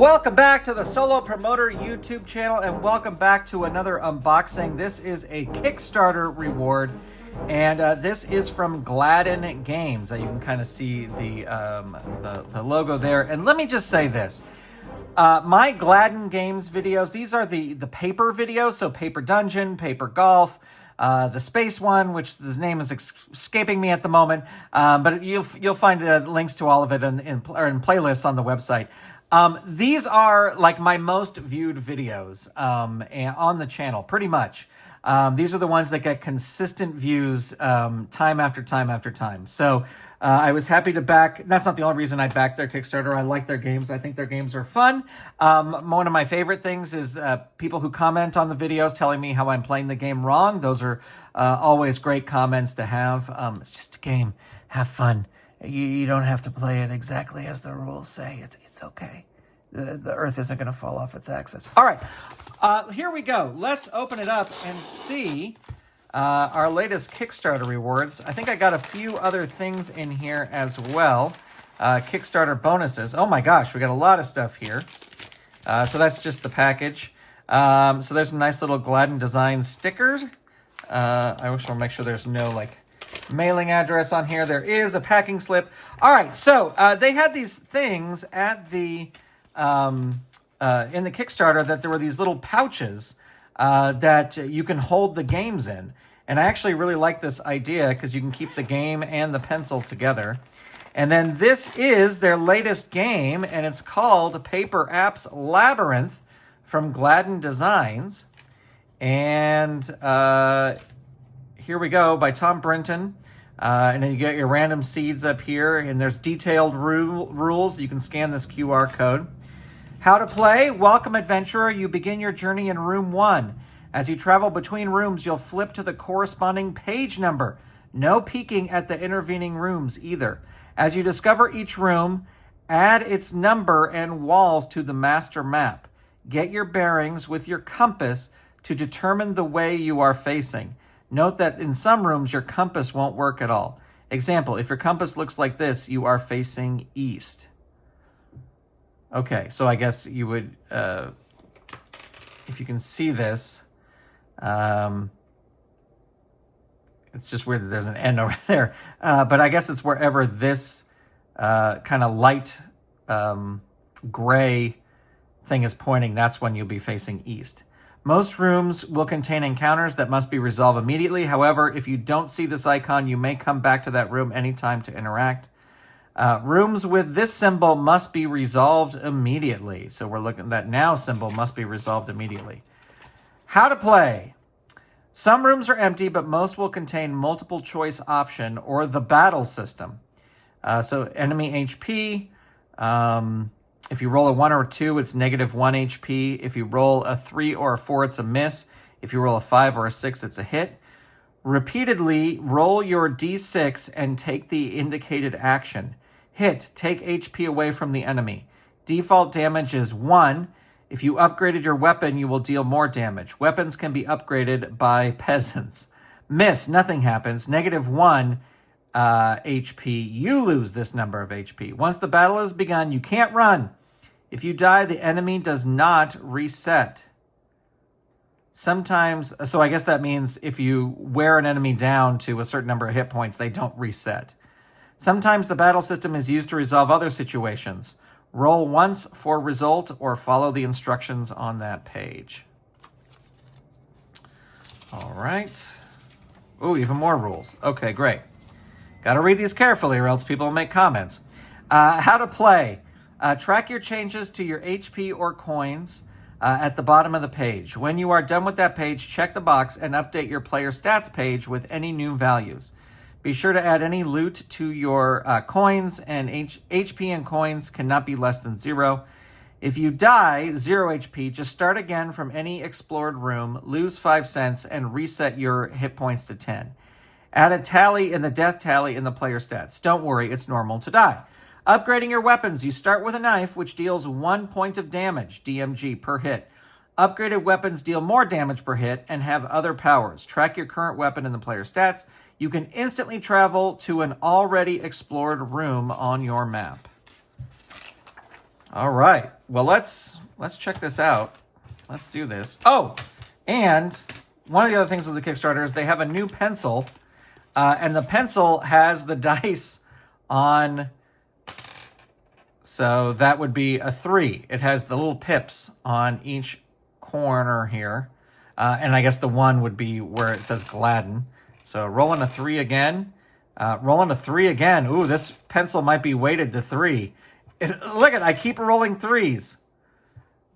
Welcome back to the Solo Promoter YouTube channel, and welcome back to another unboxing. This is a Kickstarter reward, and this is from Gladen Games. You can kind of see the logo there. And let me just say this. My Gladen Games videos, these are the paper videos, so Paper Dungeon, Paper Golf, the space one, which the name is escaping me at the moment, but you'll find links to all of it in playlists on the website. These are like my most viewed videos on the channel, pretty much. These are the ones that get consistent views time after time after time. So I was happy to back. That's not the only reason I backed their Kickstarter. I like their games. I think their games are fun. One of my favorite things is people who comment on the videos telling me how I'm playing the game wrong. Those are always great comments to have. It's just a game. Have fun. You don't have to play it exactly as the rules say. It's okay. The Earth isn't going to fall off its axis. All right, here we go. Let's open it up and see our latest Kickstarter rewards. I think I got a few other things in here as well. Kickstarter bonuses. Oh my gosh, we got a lot of stuff here. So that's just the package. So there's a nice little Gladen design sticker. I just want to make sure there's no mailing address on here. There is a packing slip. All right, so they had these things at the in the Kickstarter that there were these little pouches that you can hold the games in, and I actually really like this idea because you can keep the game and the pencil together. And then this is their latest game, and it's called Apps Labyrinth from Gladen Designs. And here we go, by Tom Brinton. And then you get your random seeds up here, and there's detailed rules. You can scan this QR code. How to play. Welcome, adventurer. You begin your journey in room 1. As you travel between rooms, you'll flip to the corresponding page number. No peeking at the intervening rooms either. As you discover each room, add its number and walls to the master map. Get your bearings with your compass to determine the way you are facing. Note that in some rooms, your compass won't work at all. Example, if your compass looks like this, you are facing east. Okay, so I guess you would, if you can see this, it's just weird that there's an N over there. But I guess it's wherever this kind of light gray thing is pointing, that's when you'll be facing east. Most rooms will contain encounters that must be resolved immediately. However, if you don't see this icon, you may come back to that room anytime to interact. Rooms with this symbol must be resolved immediately. So we're looking at that now symbol must be resolved immediately. How to play. Some rooms are empty, but most will contain multiple choice option or the battle system. So enemy HP. If you roll a 1 or a 2, it's -1 HP. If you roll a 3 or a 4, it's a miss. If you roll a 5 or a 6, it's a hit. Repeatedly roll your D6 and take the indicated action. Hit, take HP away from the enemy. Default damage is 1. If you upgraded your weapon, you will deal more damage. Weapons can be upgraded by peasants. Miss, nothing happens. -1 HP. You lose this number of HP. Once the battle has begun, you can't run. If you die, the enemy does not reset. Sometimes, so I guess that means if you wear an enemy down to a certain number of hit points, they don't reset. Sometimes the battle system is used to resolve other situations. Roll once for result or follow the instructions on that page. All right. Oh, even more rules. Okay, great. Got to read these carefully or else people will make comments. How to play. Track your changes to your HP or coins at the bottom of the page. When you are done with that page, check the box and update your player stats page with any new values. Be sure to add any loot to your coins, and HP and coins cannot be less than 0. If you die, 0 HP, just start again from any explored room, lose 5 cents, and reset your hit points to 10. Add a tally in the death tally in the player stats. Don't worry, it's normal to die. Upgrading your weapons. You start with a knife, which deals 1 point of damage, DMG, per hit. Upgraded weapons deal more damage per hit and have other powers. Track your current weapon in the player stats. You can instantly travel to an already explored room on your map. All right. Well, let's check this out. Let's do this. Oh, and one of the other things with the Kickstarter is they have a new pencil, and the pencil has the dice on. So that would be a 3. It has the little pips on each corner here, and I guess the 1 would be where it says Gladen. So rolling a 3 again. Rolling a 3 again. Ooh, this pencil might be weighted to 3. Look at, I keep rolling 3s.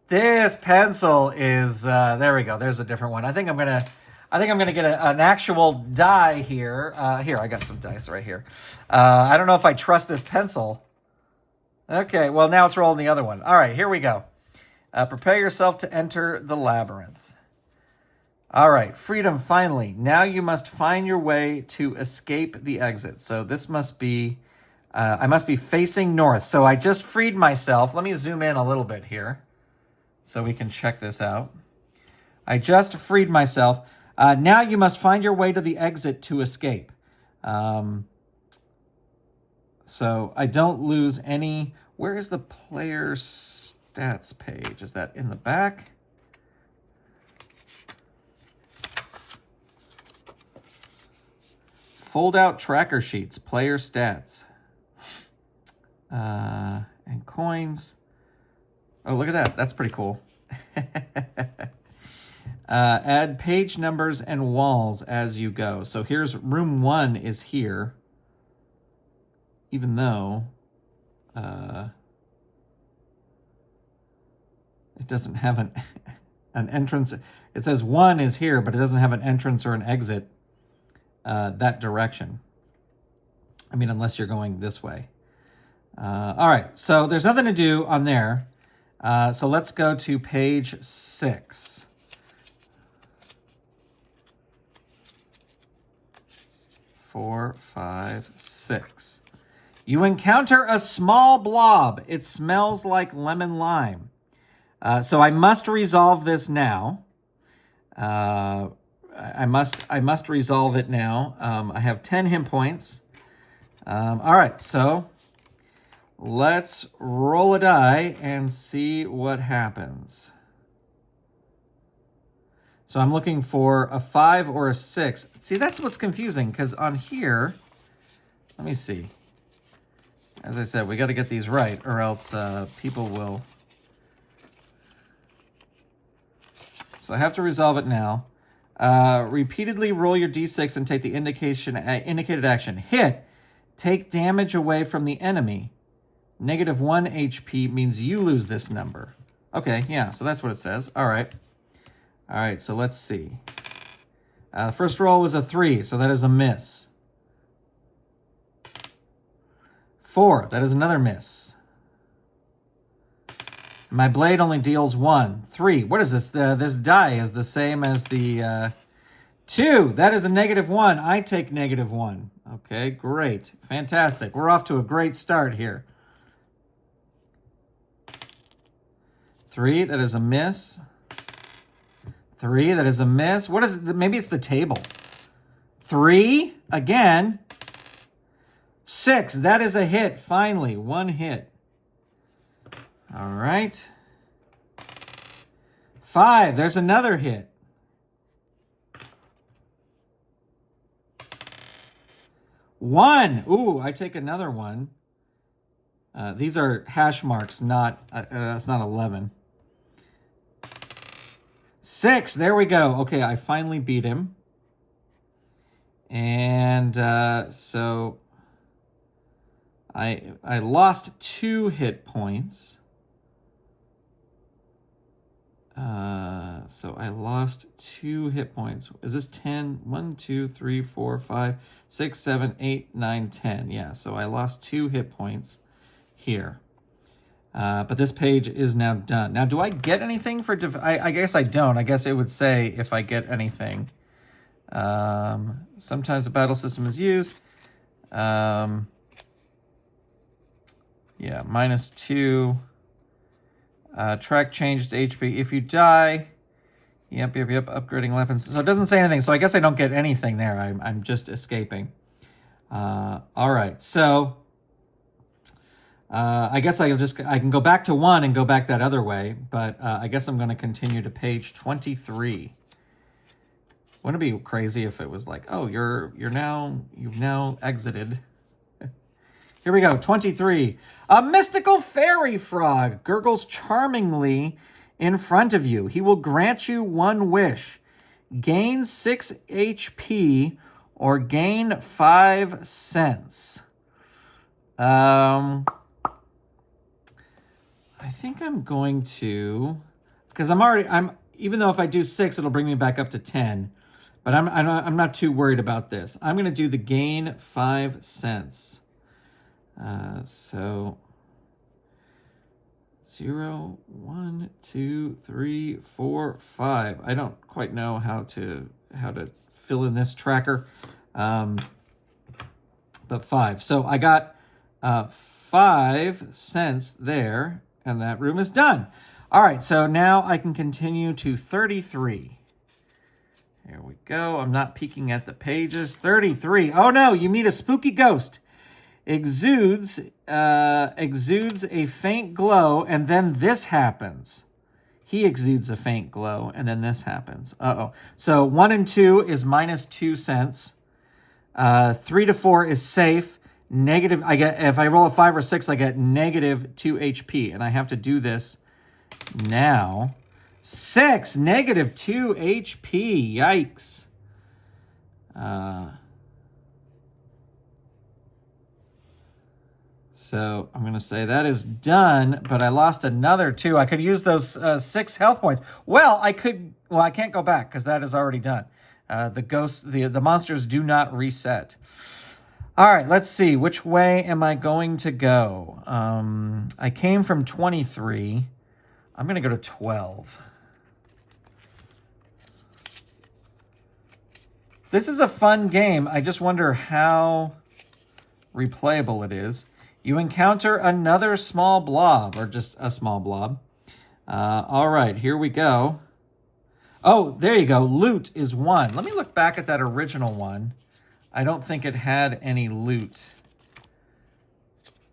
This pencil is there we go. There's a different one. I think I'm gonna get an actual die here. Here, I got some dice right here. I don't know if I trust this pencil. Okay, well now it's rolling the other one. All right, here we go. Prepare yourself to enter the labyrinth. All right, freedom finally. Now you must find your way to escape the exit. So this must be, I must be facing north. So I just freed myself. Let me zoom in a little bit here so we can check this out. I just freed myself. Now you must find your way to the exit to escape. So I don't lose any. Where is the player stats page? Is that in the back? Fold out tracker sheets, player stats, and coins. Oh, look at that. That's pretty cool. Add page numbers and walls as you go. So here's room 1 is here. Even though it doesn't have an entrance. It says 1 is here, but it doesn't have an entrance or an exit that direction. I mean, unless you're going this way. All right, so there's nothing to do on there. So let's go to page 6. Four, 5, 6. You encounter a small blob. It smells like lemon lime. So I must resolve this now. I must resolve it now. I have 10 hit points. All right, so let's roll a die and see what happens. So I'm looking for a 5 or a 6. See, that's what's confusing, because on here, let me see. As I said, we got to get these right, or else people will. So I have to resolve it now. Repeatedly roll your d6 and take the indicated action. Hit. Take damage away from the enemy. -1 HP means you lose this number. Okay, yeah, so that's what it says. All right. All right, so let's see. First roll was a 3, so that is a miss. 4, that is another miss. My blade only deals 1. 3, what is this? This die is the same as the 2. That is a -1. I take -1. Okay, great. Fantastic. We're off to a great start here. 3, that is a miss. 3, that is a miss. What is it? Maybe it's the table. 3, again. 6, that is a hit. Finally, 1 hit. All right. 5, there's another hit. 1, ooh, I take another one. These are hash marks, not, that's not 11. 6, there we go. Okay, I finally beat him. And so I lost 2 hit points. So I lost 2 hit points. Is this 10? 1, 2, 3, 4, 5, 6, 7, 8, 9, 10. Yeah, so I lost 2 hit points here. But this page is now done. Now, do I get anything for... I guess I don't. I guess it would say if I get anything. Sometimes the battle system is used. Yeah, -2. Track changed HP. If you die... Yep, upgrading weapons. So it doesn't say anything. So I guess I don't get anything there. I'm just escaping. All right, so... I guess I can go back to 1 and go back that other way, but I guess I'm going to continue to page 23. Wouldn't it be crazy if it was like, oh, you've now exited. Here we go, 23. A mystical fairy frog gurgles charmingly in front of you. He will grant you 1 wish. Gain 6 HP or gain 5 cents. I think I'm going to, because even though if I do 6, it'll bring me back up to 10. But I'm not too worried about this. I'm going to do the gain 5 cents. So 0, 1, 2, 3, 4, 5. I don't quite know how to fill in this tracker, but 5. So I got 5 cents there, and that room is done. All right, so now I can continue to 33. Here we go. I'm not peeking at the pages. 33. Oh no, you meet a spooky ghost. Exudes a faint glow, and then this happens. He exudes a faint glow, and then this happens. So 1 and 2 is minus 2 cents. 3 to 4 is safe. Negative. If I roll a 5 or 6, I get negative 2 HP, and I have to do this now. 6, negative 2 HP. Yikes. So I'm going to say that is done, but I lost another 2. I could use those 6 health points. Well, I can't go back because that is already done. The monsters do not reset. All right, let's see. Which way am I going to go? I came from 23. I'm going to go to 12. This is a fun game. I just wonder how replayable it is. You encounter another small blob, or just a small blob. All right, here we go. Oh, there you go. Loot is 1. Let me look back at that original one. I don't think it had any loot.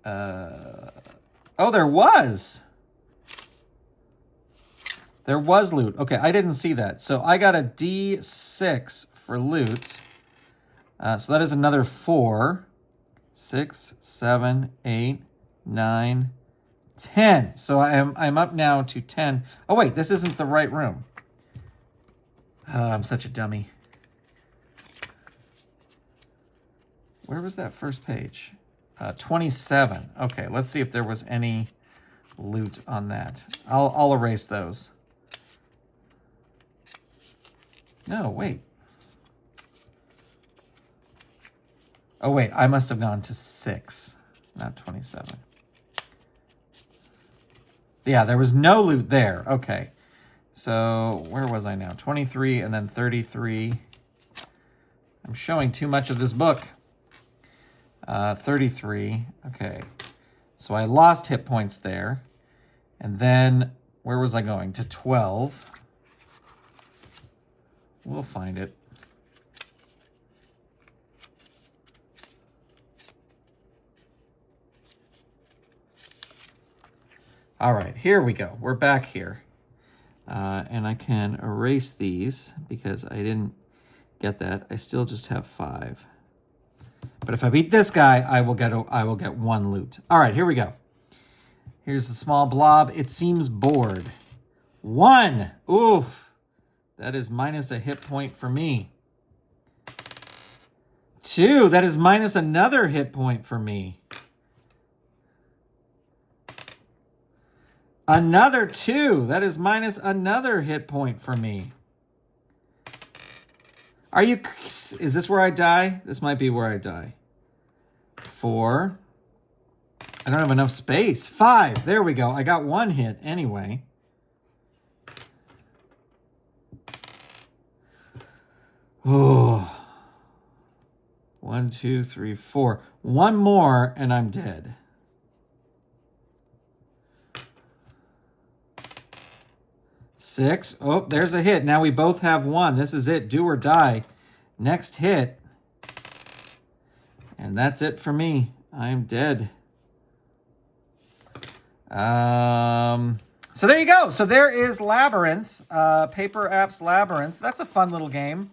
Oh, there was. There was loot. Okay, I didn't see that. So I got a D6 for loot. So that is another 4. 6, 7, 8, 9, 10. So I'm up now to 10. Oh, wait, this isn't the right room. I'm such a dummy. Where was that first page? 27. Okay, let's see if there was any loot on that. I'll erase those. No, wait. Oh, wait, I must have gone to 6, not 27. Yeah, there was no loot there. Okay. So where was I now? 23 and then 33. I'm showing too much of this book. 33. Okay. So I lost hit points there. And then where was I going? To 12. We'll find it. All right, here we go. We're back here. And I can erase these because I didn't get that. I still just have 5. But if I beat this guy, I will get 1 loot. All right, here we go. Here's the small blob. It seems bored. 1. Oof. That is minus a hit point for me. 2. That is minus another hit point for me. Another 2. That is minus another hit point for me. Is this where I die? This might be where I die. 4. I don't have enough space. 5. There we go. I got 1 hit anyway. Oh. 1, 2, 3, 4. 1 more and I'm dead. 6. Oh, there's a hit. Now we both have 1. This is it. Do or die. Next hit. And that's it for me. I am dead. So there you go. So there is Labyrinth, Paper Apps Labyrinth. That's a fun little game.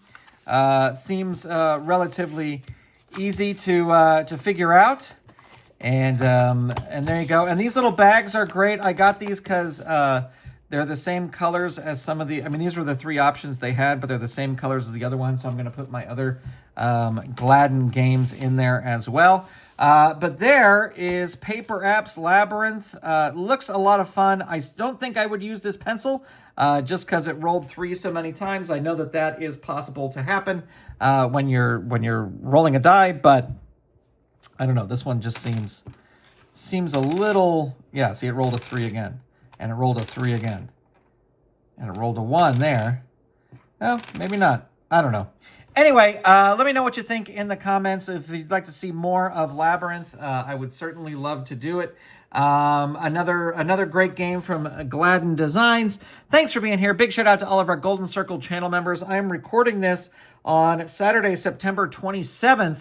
Seems relatively easy to figure out. And there you go. And these little bags are great. I got these because they're the same colors as some of the... I mean, these were the 3 options they had, but they're the same colors as the other ones. So I'm going to put my other Gladen games in there as well. But there is Paper Apps Labyrinth. Looks a lot of fun. I don't think I would use this pencil just because it rolled 3 so many times. I know that that is possible to happen when you're rolling a die, but I don't know. This one just seems a little... Yeah, see, it rolled a 3 again, and it rolled a 3 again, and it rolled a 1 there. Well, maybe not. I don't know. Anyway, let me know what you think in the comments. If you'd like to see more of Labyrinth, I would certainly love to do it. Another great game from Gladen Designs. Thanks for being here. Big shout out to all of our Golden Circle channel members. I'm recording this on Saturday, September 27th,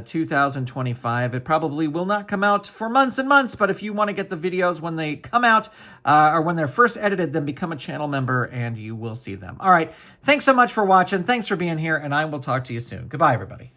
2025. It probably will not come out for months and months, but if you want to get the videos when they come out or when they're first edited, then become a channel member and you will see them. All right. Thanks so much for watching. Thanks for being here, and I will talk to you soon. Goodbye, everybody.